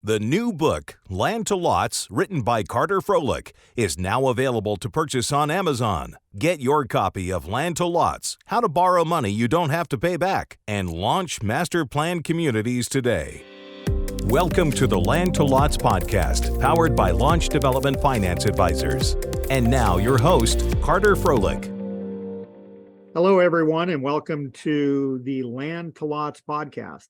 The new book, Land to Lots, written by Froelich, is now available to purchase on Amazon. Get your copy of Land to Lots, How to Borrow Money You Don't Have to Pay Back, and launch master plan communities today. Welcome to the Land to Lots podcast, powered by Launch Development Finance Advisors. And now your host, Froelich. Hello, everyone, and welcome to the Land to Lots podcast.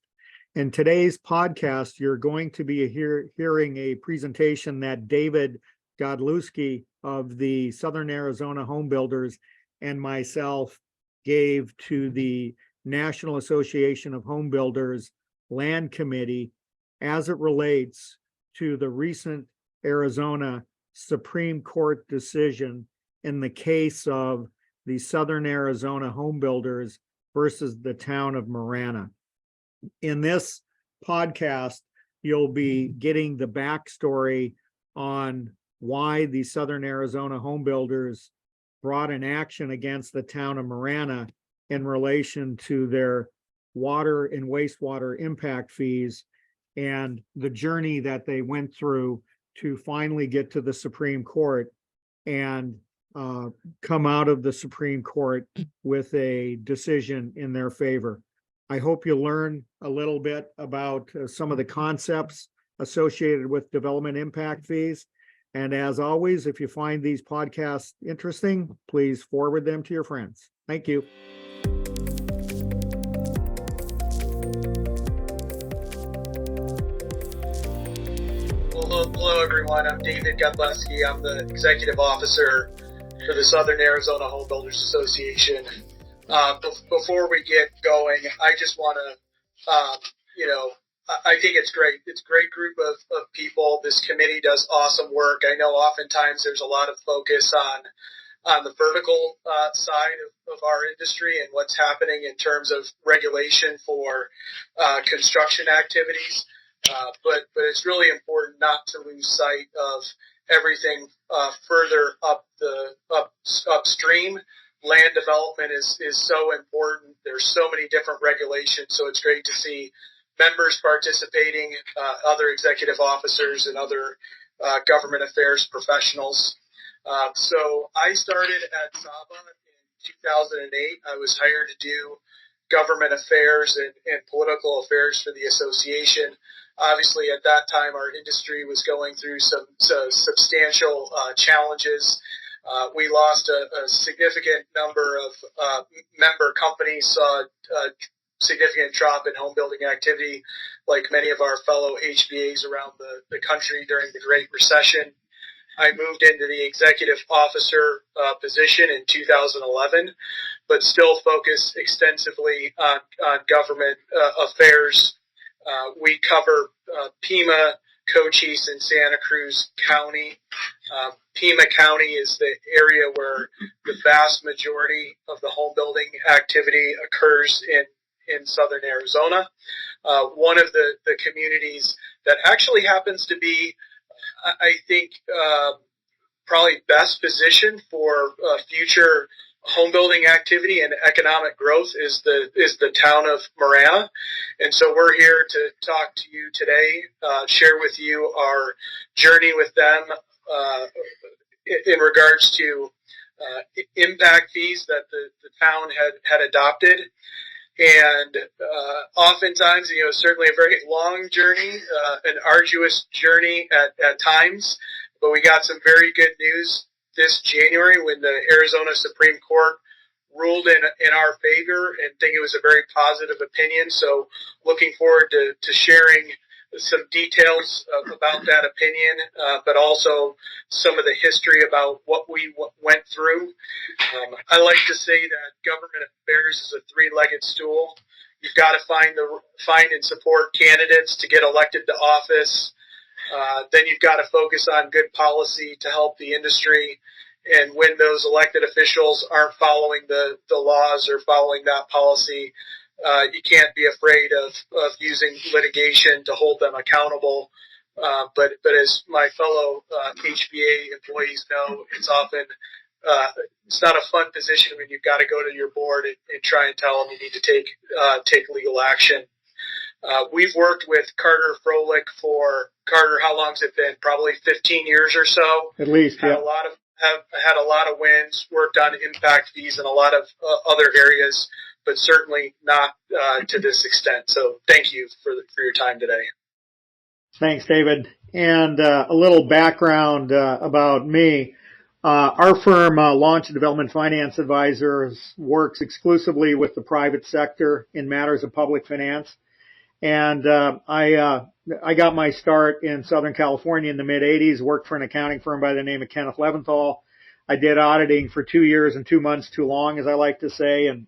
In today's podcast, you're going to be hearing a presentation that David Godlewski of the Southern Arizona Home Builders and myself gave to the National Association of Home Builders Land Committee as it relates to the recent Arizona Supreme Court decision in the case of the Southern Arizona Home Builders versus the town of Marana. In this podcast, you'll be getting the backstory on why the Southern Arizona Home Builders brought an action against the town of Marana in relation to their water and wastewater impact fees and the journey that they went through to finally get to the Supreme Court and come out of the Supreme Court with a decision in their favor. I hope you learn a little bit about some of the concepts associated with development impact fees. And as always, if you find these podcasts interesting, please forward them to your friends. Thank you. Well, hello, everyone. I'm David Godlewski. I'm the Executive Officer for the Southern Arizona Home Builders Association. Before we get going, I just want to, I think it's great. It's a great group of people. This committee does awesome work. I know oftentimes there's a lot of focus on the vertical side of our industry and what's happening in terms of regulation for construction activities. But it's really important not to lose sight of everything further upstream. Land development is so important. There's so many different regulations, so it's great to see members participating, other executive officers and other government affairs professionals. So I started at SABA in 2008. I was hired to do government affairs and political affairs for the association. Obviously, at that time, our industry was going through some substantial challenges. We lost a significant number of member companies, saw a significant drop in home building activity, like many of our fellow HBAs around the country during the Great Recession. I moved into the executive officer position in 2011, but still focus extensively on government affairs. We cover Pima, Cochise, and Santa Cruz County. Pima County is the area where the vast majority of the home building activity occurs in southern Arizona. One of the communities that actually happens to be, I think, probably best positioned for future home building activity and economic growth is the town of Marana. And so we're here to talk to you today, share with you our journey with them in regards to impact fees that the town had adopted. And oftentimes, certainly a very long journey, an arduous journey at times, but we got some very good news this January when the Arizona Supreme Court ruled in our favor, and think it was a very positive opinion. So looking forward to sharing some details about that opinion, but also some of the history about what we went through. I like to say that government affairs is a three-legged stool. You've got to find and support candidates to get elected to office. Then you've got to focus on good policy to help the industry. And when those elected officials aren't following the laws or following that policy, you can't be afraid of using litigation to hold them accountable. But as my fellow HBA employees know, it's often it's not a fun position when you've got to go to your board and try and tell them you need to take legal action. We've worked with Carter Froelich for, Carter, how long's it been? Probably 15 years or so. At least, have had a lot of wins, worked on impact fees in a lot of other areas, but certainly not to this extent. So thank you for your time today. Thanks, David. And a little background about me. Our firm, Launch and Development Finance Advisors, works exclusively with the private sector in matters of public finance. And I got my start in Southern California in the mid-'80s, worked for an accounting firm by the name of Kenneth Leventhal. I did auditing for 2 years and 2 months too long, as I like to say, and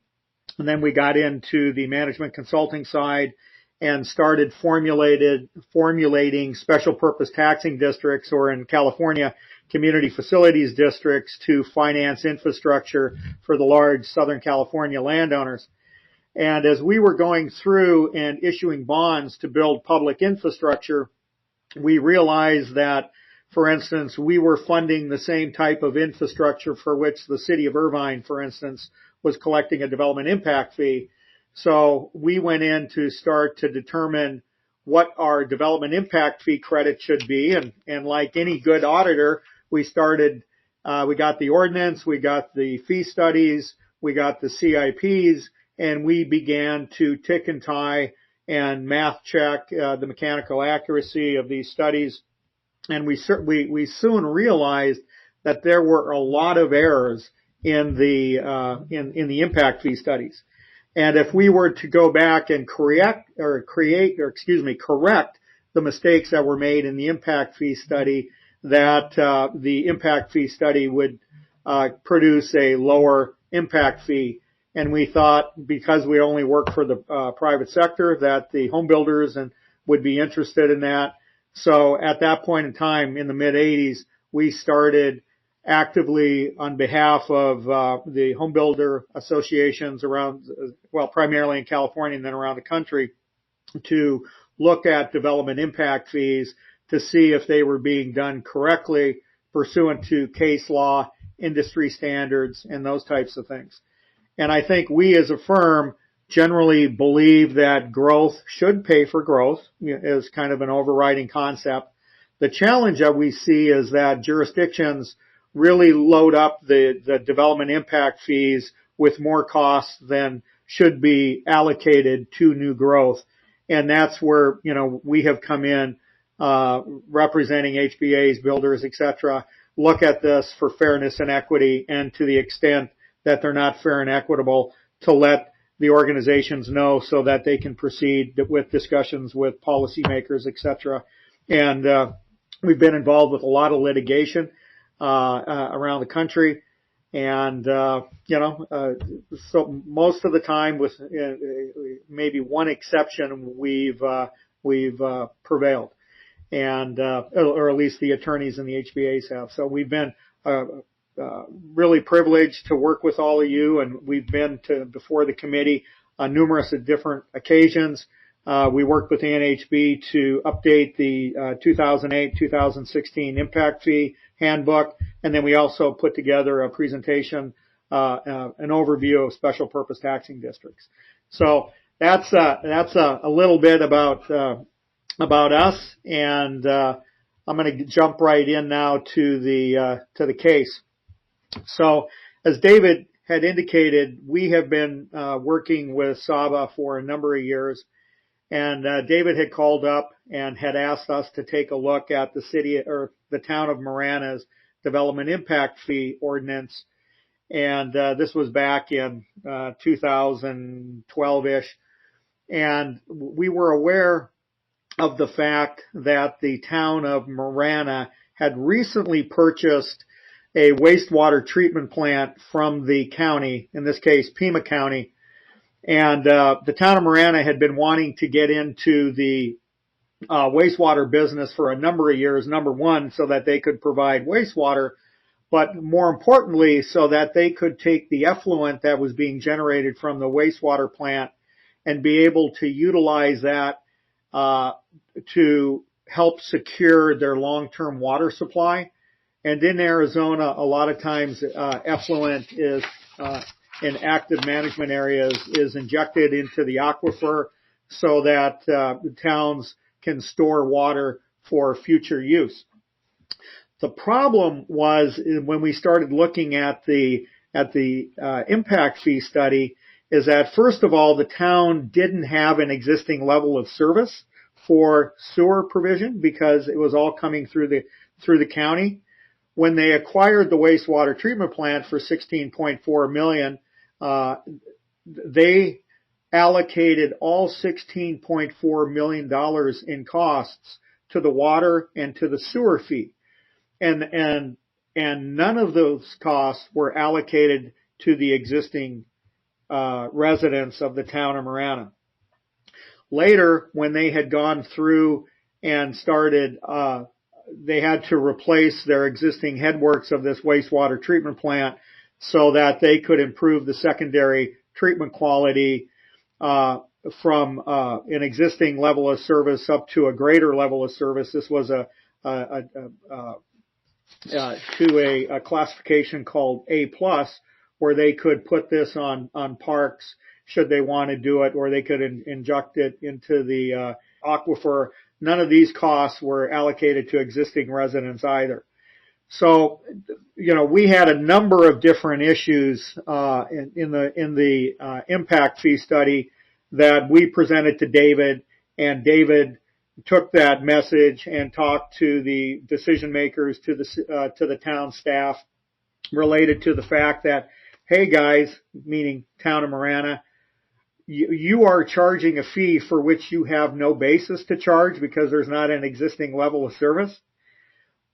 then we got into the management consulting side and started formulating special purpose taxing districts, or in California, community facilities districts, to finance infrastructure for the large Southern California landowners. And as we were going through and issuing bonds to build public infrastructure, we realized that, for instance, we were funding the same type of infrastructure for which the city of Irvine, for instance, was collecting a development impact fee. So we went in to start to determine what our development impact fee credit should be. And like any good auditor, we got the ordinance, we got the fee studies, we got the CIPs, and we began to tick and tie and math check the mechanical accuracy of these studies. And we soon realized that there were a lot of errors in the impact fee studies. And if we were to go back and correct the mistakes that were made in the impact fee study, that the impact fee study would produce a lower impact fee. And we thought, because we only work for the private sector, that the home builders would be interested in that. So at that point in time, in the mid-'80s, we started actively on behalf of the home builder associations around, well, primarily in California and then around the country, to look at development impact fees to see if they were being done correctly pursuant to case law, industry standards, and those types of things. And I think we as a firm generally believe that growth should pay for growth, as kind of an overriding concept. The challenge that we see is that jurisdictions really load up the development impact fees with more costs than should be allocated to new growth. And that's where, we have come in, representing HBAs, builders, etc., look at this for fairness and equity, and to the extent that they're not fair and equitable, to let the organizations know so that they can proceed with discussions with policymakers, etc. And we've been involved with a lot of litigation around the country, and so most of the time, with maybe one exception, we've prevailed, and or at least the attorneys and the HBAs have. So we've been really privileged to work with all of you, and we've been before the committee on numerous different occasions. We worked with the NAHB to update the 2008-2016 impact fee handbook, and then we also put together a presentation, an overview of special purpose taxing districts. So that's a little bit about us, and I'm going to jump right in now to the case. So, as David had indicated, we have been working with SABA for a number of years, and David had called up and had asked us to take a look at the city or the town of Marana's development impact fee ordinance, and this was back in 2012-ish, and we were aware of the fact that the town of Marana had recently purchased a wastewater treatment plant from the county, in this case, Pima County. And the town of Marana had been wanting to get into the wastewater business for a number of years, number one, so that they could provide wastewater, but more importantly, so that they could take the effluent that was being generated from the wastewater plant and be able to utilize that to help secure their long-term water supply. And in Arizona, a lot of times effluent is in active management areas is injected into the aquifer. so that the towns can store water for future use. The problem was when we started looking at the impact fee study is that, first of all, the town didn't have an existing level of service for sewer provision because it was all coming through the county. When they acquired the wastewater treatment plant for $16.4 million, they allocated all $16.4 million in costs to the water and to the sewer fee. And none of those costs were allocated to the existing residents of the town of Marana. Later, when they had gone through and started, they had to replace their existing headworks of this wastewater treatment plant so that they could improve the secondary treatment quality from an existing level of service up to a greater level of service. This was to a classification called A+, where they could put this on parks should they want to do it, or they could inject it into the aquifer. None of these costs were allocated to existing residents either. So, we had a number of different issues in the impact fee study that we presented to David, and David took that message and talked to the decision makers, to the town staff, related to the fact that, hey guys, meaning town of Marana, you are charging a fee for which you have no basis to charge because there's not an existing level of service.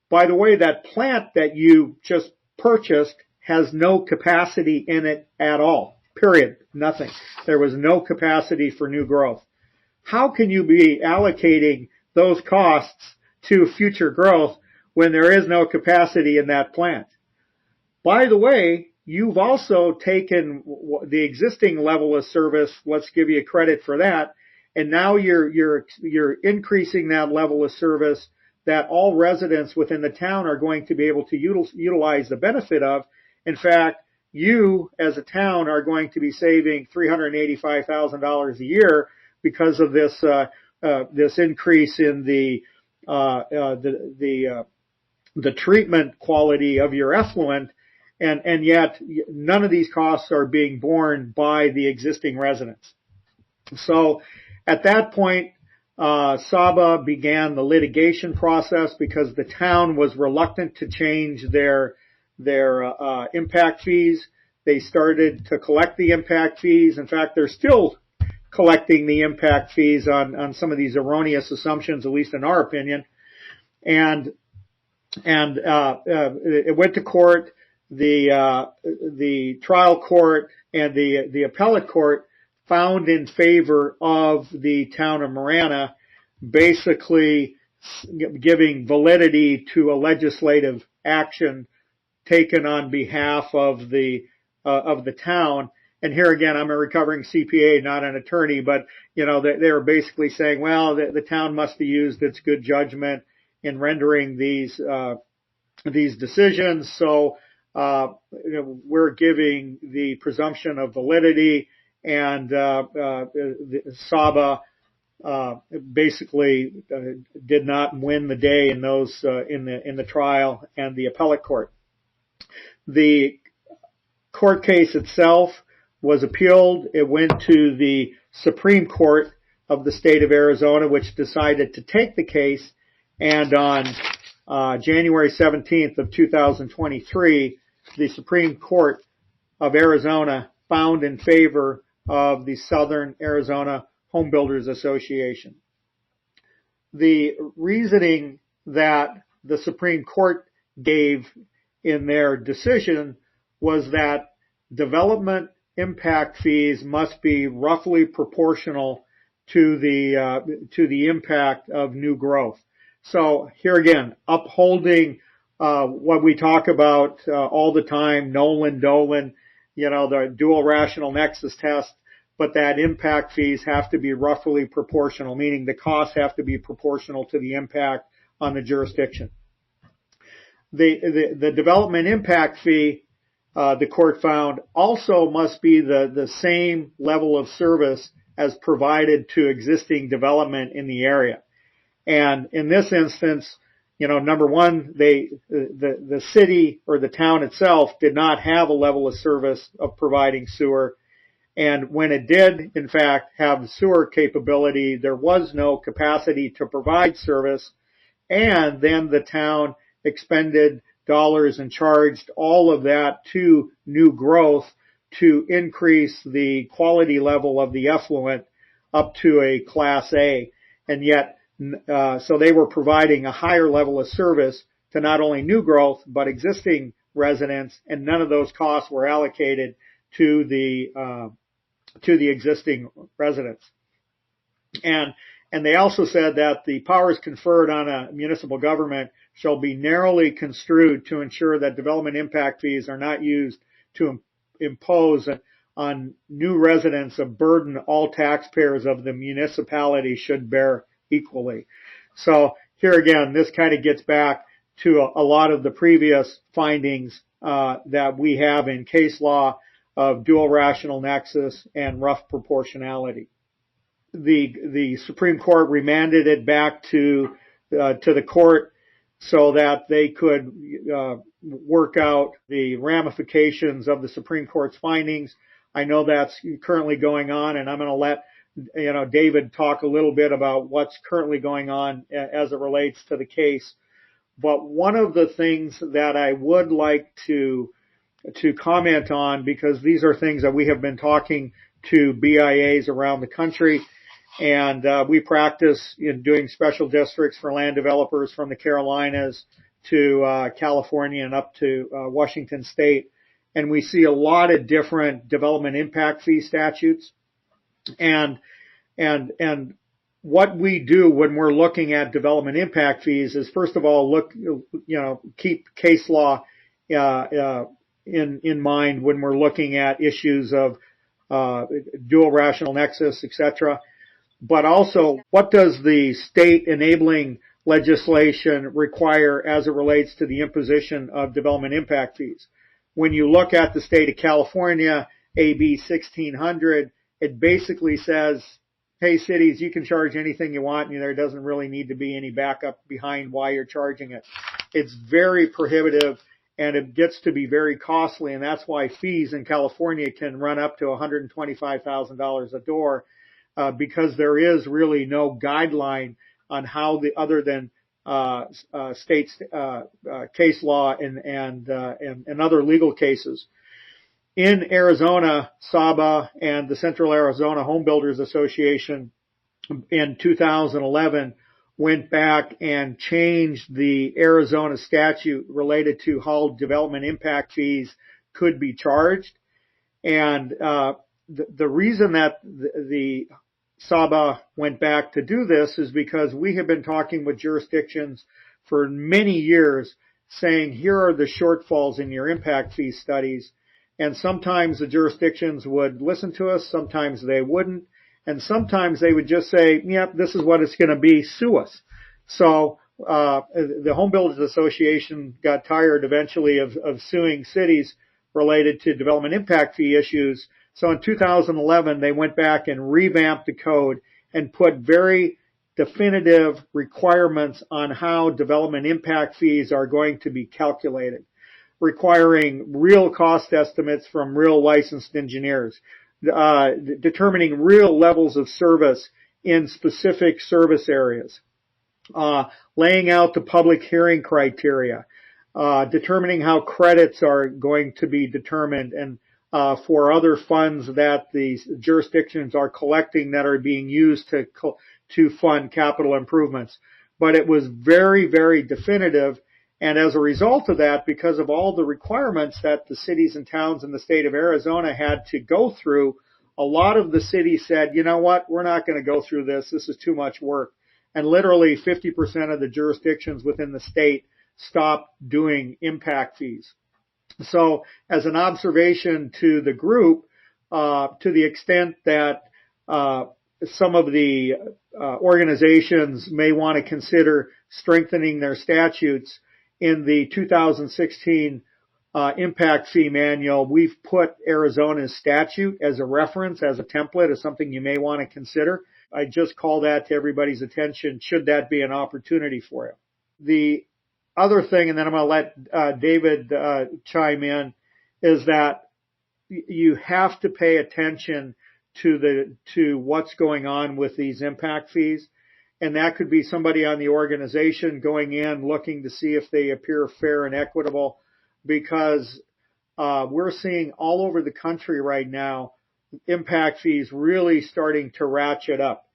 By the way, that plant that you just purchased has no capacity in it at all. Period. Nothing. There was no capacity for new growth. How can you be allocating those costs to future growth when there is no capacity in that plant? By the way, you've also taken the existing level of service, let's give you credit for that, and now you're increasing that level of service that all residents within the town are going to be able to utilize the benefit of. In fact, you as a town are going to be saving $385,000 a year because of this increase in the treatment quality of your effluent, and yet none of these costs are being borne by the existing residents. So at that point, Saba began the litigation process because the town was reluctant to change their impact fees. They started to collect the impact fees. In fact, they're still collecting the impact fees on some of these erroneous assumptions, at least in our opinion. And it went to court. The trial court and the appellate court found in favor of the town of Marana, basically giving validity to a legislative action taken on behalf of the town. And here again, I'm a recovering CPA, not an attorney, but they were basically saying, well, the town must have used its good judgment in rendering these decisions. So we're giving the presumption of validity, and Saba basically did not win the day in those in the trial and the appellate court. The court case itself was appealed. It went to the Supreme Court of the state of Arizona, which decided to take the case, and on January 17th of 2023, the Supreme Court of Arizona found in favor of the Southern Arizona Home Builders Association. The reasoning that the Supreme Court gave in their decision was that development impact fees must be roughly proportional to the impact of new growth. So here again, upholding what we talk about all the time, Nolan-Dolan, the dual rational nexus test, but that impact fees have to be roughly proportional, meaning the costs have to be proportional to the impact on the jurisdiction. The development impact fee, the court found, also must be the same level of service as provided to existing development in the area. And in this instance, number one, the city or the town itself did not have a level of service of providing sewer. And when it did, in fact, have sewer capability, there was no capacity to provide service. And then the town expended dollars and charged all of that to new growth to increase the quality level of the effluent up to a Class A. And yet, so they were providing a higher level of service to not only new growth, but existing residents, and none of those costs were allocated to the existing residents. And they also said that the powers conferred on a municipal government shall be narrowly construed to ensure that development impact fees are not used to impose on new residents a burden all taxpayers of the municipality should bear equally. So here again, this kind of gets back to a lot of the previous findings that we have in case law of dual rational nexus and rough proportionality. The Supreme Court remanded it back to the court so that they could work out the ramifications of the Supreme Court's findings. I know that's currently going on, and I'm going to let David talk a little bit about what's currently going on as it relates to the case. But one of the things that I would like to comment on, because these are things that we have been talking to BIAs around the country, and we practice in doing special districts for land developers from the Carolinas to California and up to Washington State. And we see a lot of different development impact fee statutes. And what we do when we're looking at development impact fees is, first of all, keep case law in mind when we're looking at issues of dual rational nexus, etc. But also, what does the state enabling legislation require as it relates to the imposition of development impact fees? When you look at the state of California, AB 1600, it basically says, hey, cities, you can charge anything you want, and there doesn't really need to be any backup behind why you're charging it. It's very prohibitive, and it gets to be very costly, and that's why fees in California can run up to $125,000 a door, because there is really no guideline on how other than states case law and other legal cases. In Arizona, SABA and the Central Arizona Home Builders Association in 2011 went back and changed the Arizona statute related to how development impact fees could be charged. And the reason that the SABA went back to do this is because we have been talking with jurisdictions for many years saying, here are the shortfalls in your impact fee studies. And sometimes the jurisdictions would listen to us, sometimes they wouldn't, and sometimes they would just say, yep, this is what it's going to be, sue us. So the Home Builders Association got tired eventually of suing cities related to development impact fee issues. So in 2011, they went back and revamped the code and put very definitive requirements on how development impact fees are going to be calculated, requiring real cost estimates from real licensed engineers, determining real levels of service in specific service areas, laying out the public hearing criteria, determining how credits are going to be determined, and for other funds that these jurisdictions are collecting that are being used to fund capital improvements. But it was very, very definitive. And as a result of that, because of all the requirements that the cities and towns in the state of Arizona had to go through, a lot of the cities said, you know what, we're not going to go through this. This is too much work. And literally 50% of the jurisdictions within the state stopped doing impact fees. So as an observation to the group, to the extent that some of the organizations may want to consider strengthening their statutes, in the 2016 impact fee manual, we've put Arizona's statute as a reference, as a template, as something you may want to consider. I just call that to everybody's attention, should that be an opportunity for you. The other thing, and then I'm going to let David chime in, is that you have to pay attention to what's going on with these impact fees. And that could be somebody on the organization going in, looking to see if they appear fair and equitable, because we're seeing all over the country right now impact fees really starting to ratchet up.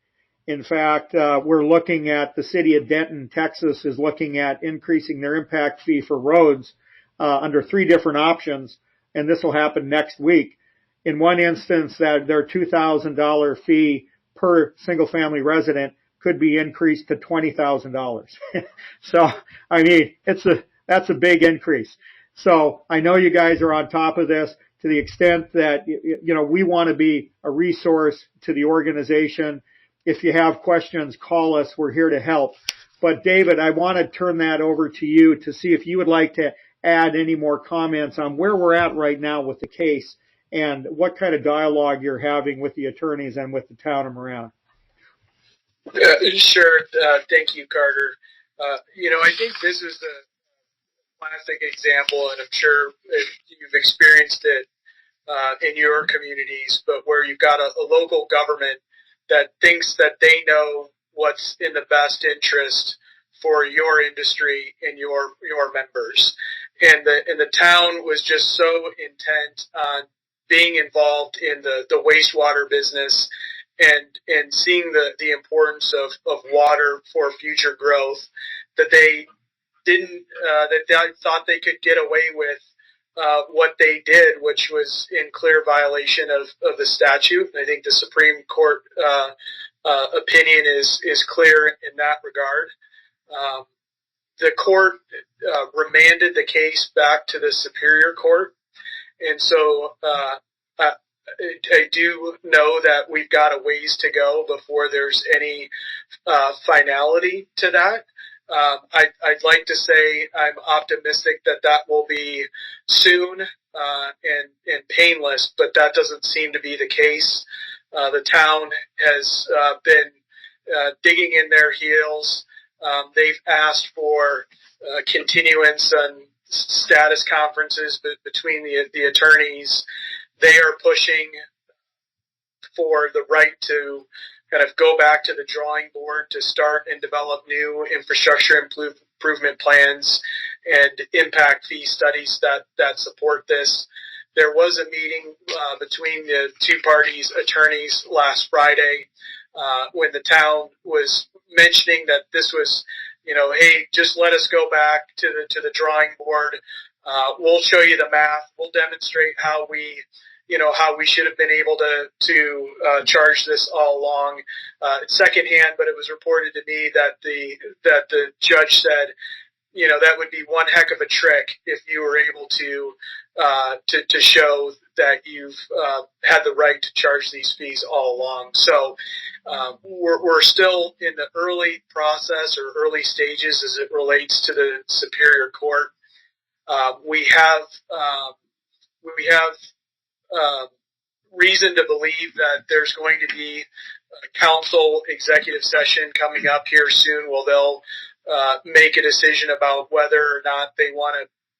In fact, we're looking at the city of Denton, Texas is looking at increasing their impact fee for roads under 3 different options, and this will happen next week. In one instance, that their $2,000 fee per single-family resident could be increased to $20,000. So, I mean, that's a big increase. So I know you guys are on top of this to the extent that, we want to be a resource to the organization. If you have questions, call us. We're here to help. But David, I want to turn that over to you to see if you would like to add any more comments on where we're at right now with the case and what kind of dialogue you're having with the attorneys and with the town of Marana. Sure. Thank you, Carter. I think this is the classic example, and I'm sure you've experienced it in your communities, but where you've got a local government that thinks that they know what's in the best interest for your industry and your members. And the town was just so intent on being involved in the wastewater business and seeing the importance of water for future growth, that they didn't that they thought they could get away with what they did, which was in clear violation of the statute. And I think the Supreme Court opinion is clear in that regard. The court remanded the case back to the Superior Court, and so I do know that we've got a ways to go before there's any finality to that. I'd like to say I'm optimistic that will be soon and painless, but that doesn't seem to be the case. The town has been digging in their heels. They've asked for continuance on status conferences between the attorneys. They are pushing for the right to kind of go back to the drawing board to start and develop new infrastructure improvement plans and impact fee studies that support this. There was a meeting between the two parties' attorneys last Friday when the town was mentioning that this was, hey, just let us go back to the drawing board. We'll show you the math. We'll demonstrate how we should have been able to charge this all along. Secondhand, but it was reported to me that the judge said, that would be one heck of a trick if you were able to show that you've had the right to charge these fees all along. So we're still in the early process or early stages as it relates to the Superior Court. We have reason to believe that there's going to be a council executive session coming up here soon where they'll make a decision about whether or not they want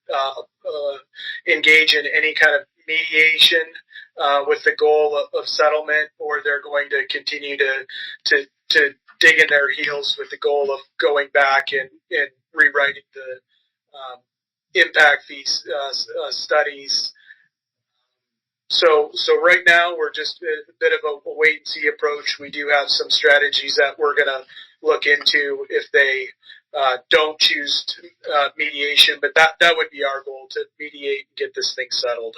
to engage in any kind of mediation with the goal of settlement, or they're going to continue to dig in their heels with the goal of going back and rewriting the impact fees studies. So right now we're just a bit of a wait and see approach. We do have some strategies that we're going to look into if they don't choose mediation, but that would be our goal, to mediate and get this thing settled.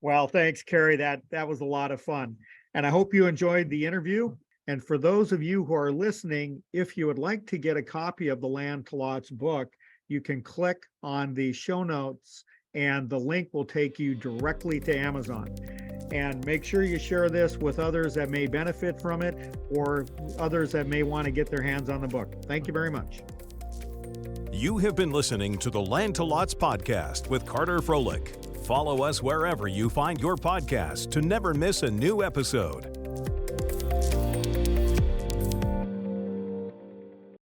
Well, thanks, Kerry. That was a lot of fun. And I hope you enjoyed the interview. And for those of you who are listening, if you would like to get a copy of the Land to Lots book, you can click on the show notes and the link will take you directly to Amazon. And make sure you share this with others that may benefit from it or others that may want to get their hands on the book. Thank you very much. You have been listening to the Land to Lots podcast with Carter Froelich. Follow us wherever you find your podcasts to never miss a new episode.